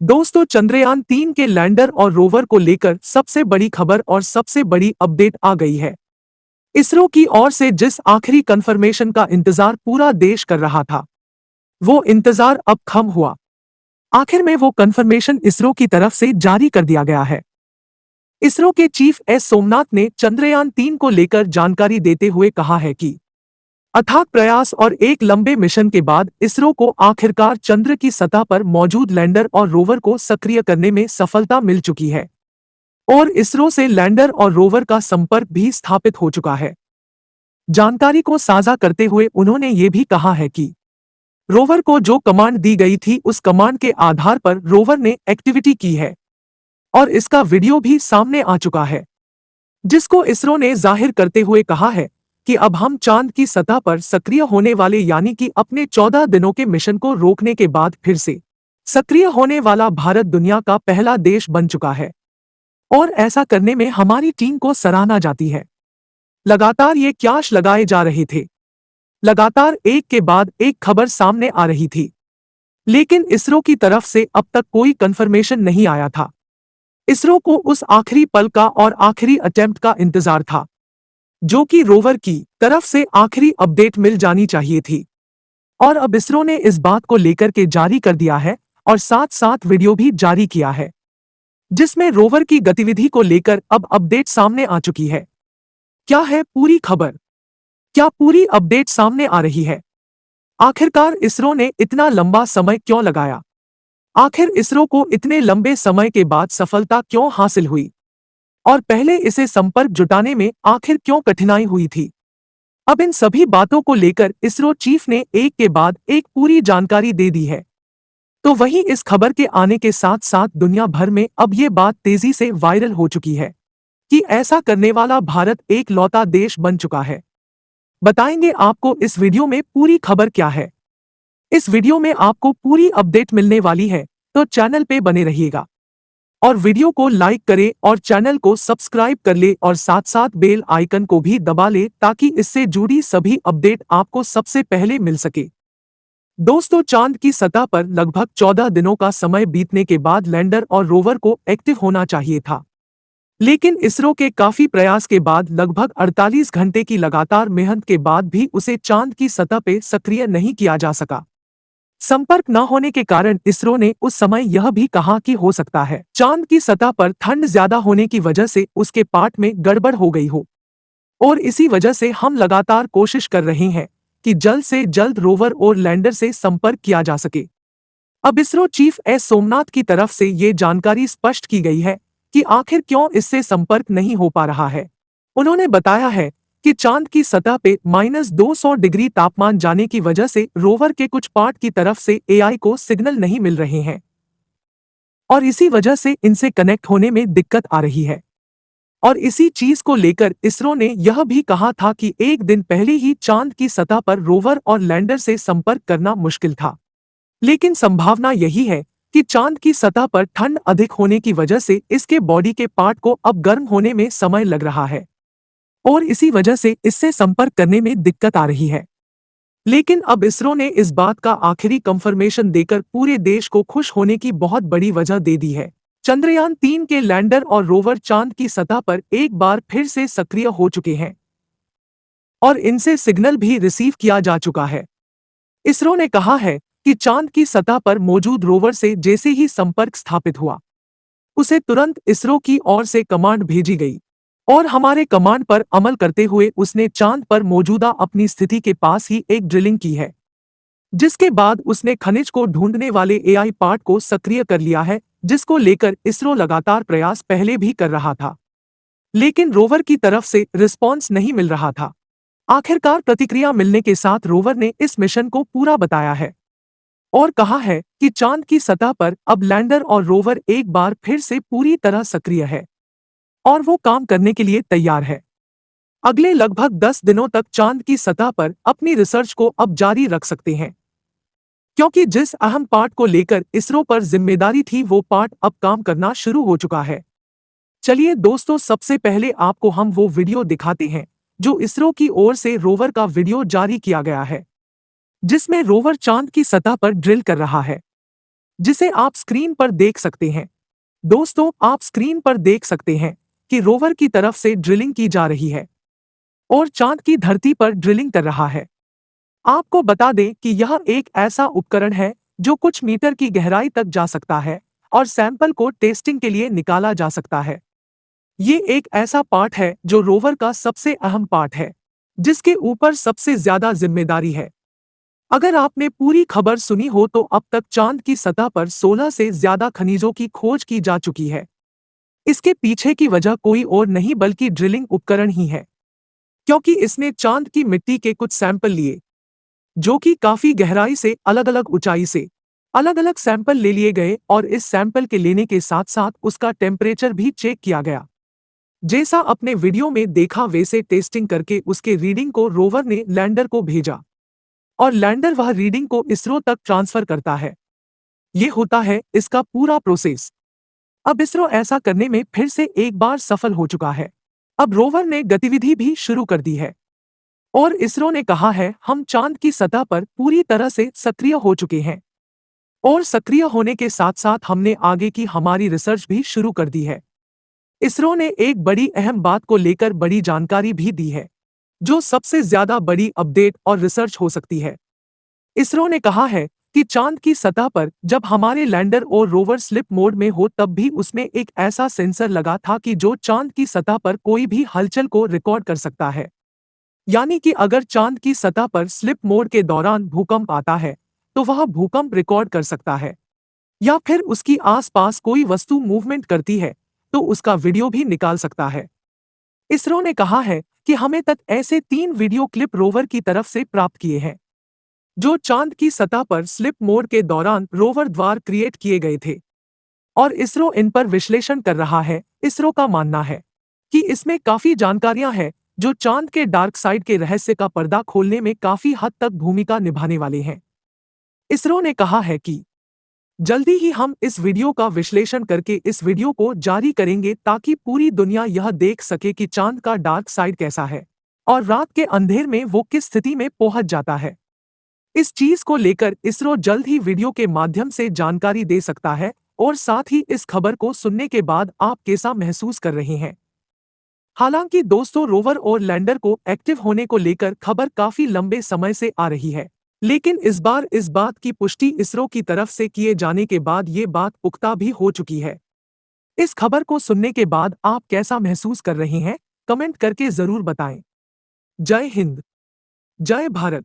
दोस्तों, चंद्रयान 3 के लैंडर और रोवर को लेकर सबसे बड़ी खबर और सबसे बड़ी अपडेट आ गई है। इसरो की ओर से जिस आखिरी कंफर्मेशन का इंतजार पूरा देश कर रहा था, वो इंतजार अब खत्म हुआ। आखिर में वो कंफर्मेशन इसरो की तरफ से जारी कर दिया गया है। इसरो के चीफ एस सोमनाथ ने चंद्रयान 3 को लेकर जानकारी देते हुए कहा है कि अथाक प्रयास और एक लंबे मिशन के बाद इसरो को आखिरकार चंद्र की सतह पर मौजूद लैंडर और रोवर को सक्रिय करने में सफलता मिल चुकी है और इसरो से लैंडर और रोवर का संपर्क भी स्थापित हो चुका है। जानकारी को साझा करते हुए उन्होंने ये भी कहा है कि रोवर को जो कमांड दी गई थी उस कमांड के आधार पर रोवर ने एक्टिविटी की है और इसका वीडियो भी सामने आ चुका है, जिसको इसरो ने जाहिर करते हुए कहा है कि अब हम चांद की सतह पर सक्रिय होने वाले यानी कि अपने 14 दिनों के मिशन को रोकने के बाद फिर से सक्रिय होने वाला भारत दुनिया का पहला देश बन चुका है और ऐसा करने में हमारी टीम को सराहना जाती है। लगातार ये क्याश लगाए जा रहे थे, लगातार एक के बाद एक खबर सामने आ रही थी, लेकिन इसरो की तरफ से अब तक कोई कंफर्मेशन नहीं आया था। इसरो को उस आखिरी पल का और आखिरी अटेम्प्ट का इंतजार था, जो कि रोवर की तरफ से आखिरी अपडेट मिल जानी चाहिए थी। और अब इसरो ने इस बात को लेकर के जारी कर दिया है और साथ साथ वीडियो भी जारी किया है, जिसमें रोवर की गतिविधि को लेकर अब अपडेट सामने आ चुकी है। क्या है पूरी खबर? क्या पूरी अपडेट सामने आ रही है? आखिरकार इसरो ने इतना लंबा समय क्यों लगाया? आखिर इसरो को इतने लंबे समय के बाद सफलता क्यों हासिल हुई? और पहले इसे संपर्क जुटाने में आखिर क्यों कठिनाई हुई थी? अब इन सभी बातों को लेकर इसरो चीफ ने एक के बाद एक पूरी जानकारी दे दी है। तो वहीं इस खबर के आने के साथ साथ दुनिया भर में अब ये बात तेजी से वायरल हो चुकी है कि ऐसा करने वाला भारत एक लौता देश बन चुका है। बताएंगे आपको इस वीडियो में पूरी खबर क्या है। इस वीडियो में आपको पूरी अपडेट मिलने वाली है, तो चैनल पे बने रहिएगा और वीडियो को लाइक करें और चैनल को सब्सक्राइब कर ले और साथ साथ बेल आइकन को भी दबा ले ताकि इससे जुड़ी सभी अपडेट आपको सबसे पहले मिल सके। दोस्तों, चांद की सतह पर लगभग 14 दिनों का समय बीतने के बाद लैंडर और रोवर को एक्टिव होना चाहिए था, लेकिन इसरो के काफी प्रयास के बाद लगभग 48 घंटे की लगातार मेहनत के बाद भी उसे चांद की सतह पे सक्रिय नहीं किया जा सका। संपर्क न होने के कारण इसरो ने उस समय यह भी कहा कि हो सकता है चांद की सतह पर ठंड ज्यादा होने की वजह से उसके पार्ट में गड़बड़ हो गई हो और इसी वजह से हम लगातार कोशिश कर रहे हैं कि जल्द से जल्द रोवर और लैंडर से संपर्क किया जा सके। अब इसरो चीफ एस सोमनाथ की तरफ से ये जानकारी स्पष्ट की गई है कि आखिर क्यों इससे संपर्क नहीं हो पा रहा है। उन्होंने बताया है कि चांद की सतह पे -200 डिग्री तापमान जाने की वजह से रोवर के कुछ पार्ट की तरफ से एआई को सिग्नल नहीं मिल रहे हैं और इसी वजह से इनसे कनेक्ट होने में दिक्कत आ रही है। और इसी चीज को लेकर इसरो ने यह भी कहा था कि एक दिन पहले ही चांद की सतह पर रोवर और लैंडर से संपर्क करना मुश्किल था, लेकिन संभावना यही है कि चांद की सतह पर ठंड अधिक होने की वजह से इसके बॉडी के पार्ट को अब गर्म होने में समय लग रहा है और इसी वजह से इससे संपर्क करने में दिक्कत आ रही है। लेकिन अब इसरो ने इस बात का आखिरी कंफर्मेशन देकर पूरे देश को खुश होने की बहुत बड़ी वजह दे दी है। चंद्रयान 3 के लैंडर और रोवर चांद की सतह पर एक बार फिर से सक्रिय हो चुके हैं और इनसे सिग्नल भी रिसीव किया जा चुका है। इसरो ने कहा है कि चांद की सतह पर मौजूद रोवर से जैसे ही संपर्क स्थापित हुआ, उसे तुरंत इसरो की ओर से कमांड भेजी गई और हमारे कमांड पर अमल करते हुए उसने चांद पर मौजूदा अपनी स्थिति के पास ही एक ड्रिलिंग की है, जिसके बाद उसने खनिज को ढूंढने वाले एआई पार्ट को सक्रिय कर लिया है, जिसको लेकर इसरो लगातार प्रयास पहले भी कर रहा था, लेकिन रोवर की तरफ से रिस्पॉन्स नहीं मिल रहा था। आखिरकार प्रतिक्रिया मिलने के साथ रोवर ने इस मिशन को पूरा बताया है और कहा है कि चांद की सतह पर अब लैंडर और रोवर एक बार फिर से पूरी तरह सक्रिय है और वो काम करने के लिए तैयार है। अगले लगभग 10 दिनों तक चांद की सतह पर अपनी रिसर्च को अब जारी रख सकते हैं, क्योंकि जिस अहम पार्ट को लेकर इसरो पर जिम्मेदारी थी वो पार्ट अब काम करना शुरू हो चुका है। चलिए दोस्तों, सबसे पहले आपको हम वो वीडियो दिखाते हैं जो इसरो की ओर से रोवर का वीडियो जारी किया गया है, जिसमें रोवर चांद की सतह पर ड्रिल कर रहा है। जिसे आप स्क्रीन पर देख सकते हैं। दोस्तों, आप स्क्रीन पर देख सकते हैं कि रोवर की तरफ से ड्रिलिंग की जा रही है और चांद की धरती पर ड्रिलिंग कर रहा है। आपको बता दें कि यह एक ऐसा उपकरण है जो कुछ मीटर की गहराई तक जा सकता है और सैंपल को टेस्टिंग के लिए निकाला जा सकता है। ये एक ऐसा पार्ट है जो रोवर का सबसे अहम पार्ट है, जिसके ऊपर सबसे ज्यादा जिम्मेदारी है। अगर आपने पूरी खबर सुनी हो तो अब तक चांद की सतह पर 16 से ज्यादा खनिजों की खोज की जा चुकी है। इसके पीछे की वजह कोई और नहीं बल्कि ड्रिलिंग उपकरण ही है, क्योंकि इसने चांद की मिट्टी के कुछ सैंपल लिए, जो कि काफी गहराई से अलग अलग ऊंचाई से अलग अलग सैंपल ले लिए गए और इस सैंपल के लेने के साथ साथ उसका टेम्परेचर भी चेक किया गया। जैसा अपने वीडियो में देखा वैसे टेस्टिंग करके उसके रीडिंग को रोवर ने लैंडर को भेजा और लैंडर वह रीडिंग को इसरो तक ट्रांसफर करता है। ये होता है इसका पूरा प्रोसेस। अब इसरो ऐसा करने में फिर से एक बार सफल हो चुका है। अब रोवर ने गतिविधि भी शुरू कर दी है और इसरो ने कहा है हम चांद की सतह पर पूरी तरह से सक्रिय हो चुके हैं और सक्रिय होने के साथ साथ हमने आगे की हमारी रिसर्च भी शुरू कर दी है। इसरो ने एक बड़ी अहम बात को लेकर बड़ी जानकारी भी दी है, जो सबसे ज्यादा बड़ी अपडेट और रिसर्च हो सकती है। इसरो ने कहा है कि चांद की सतह पर जब हमारे लैंडर और रोवर स्लिप मोड में हो तब भी उसमें एक ऐसा सेंसर लगा था कि जो चांद की सतह पर कोई भी हलचल को रिकॉर्ड कर सकता है। यानी कि अगर चांद की सतह पर स्लिप मोड के दौरान भूकंप आता है तो वह भूकंप रिकॉर्ड कर सकता है, या फिर उसकी आसपास कोई वस्तु मूवमेंट करती है तो उसका वीडियो भी निकाल सकता है। इसरो ने कहा है कि हमें तक ऐसे 3 वीडियो क्लिप रोवर की तरफ से प्राप्त किए हैं, जो चांद की सतह पर स्लिप मोड के दौरान रोवर द्वारा क्रिएट किए गए थे और इसरो इन पर विश्लेषण कर रहा है। इसरो का मानना है कि इसमें काफी जानकारियां हैं जो चांद के डार्क साइड के रहस्य का पर्दा खोलने में काफी हद तक भूमिका निभाने वाले हैं। इसरो ने कहा है कि जल्दी ही हम इस वीडियो का विश्लेषण करके इस वीडियो को जारी करेंगे ताकि पूरी दुनिया यह देख सके कि चांद का डार्क साइड कैसा है और रात के अंधेर में वो किस स्थिति में पहुंच जाता है। इस चीज को लेकर इसरो जल्द ही वीडियो के माध्यम से जानकारी दे सकता है। और साथ ही इस खबर को सुनने के बाद आप कैसा महसूस कर रहे हैं? हालांकि दोस्तों, रोवर और लैंडर को एक्टिव होने को लेकर खबर काफी लंबे समय से आ रही है, लेकिन इस बार इस बात की पुष्टि इसरो की तरफ से किए जाने के बाद ये बात पुख्ता भी हो चुकी है। इस खबर को सुनने के बाद आप कैसा महसूस कर रहे हैं? कमेंट करके जरूर बताएं। जय हिंद, जय भारत।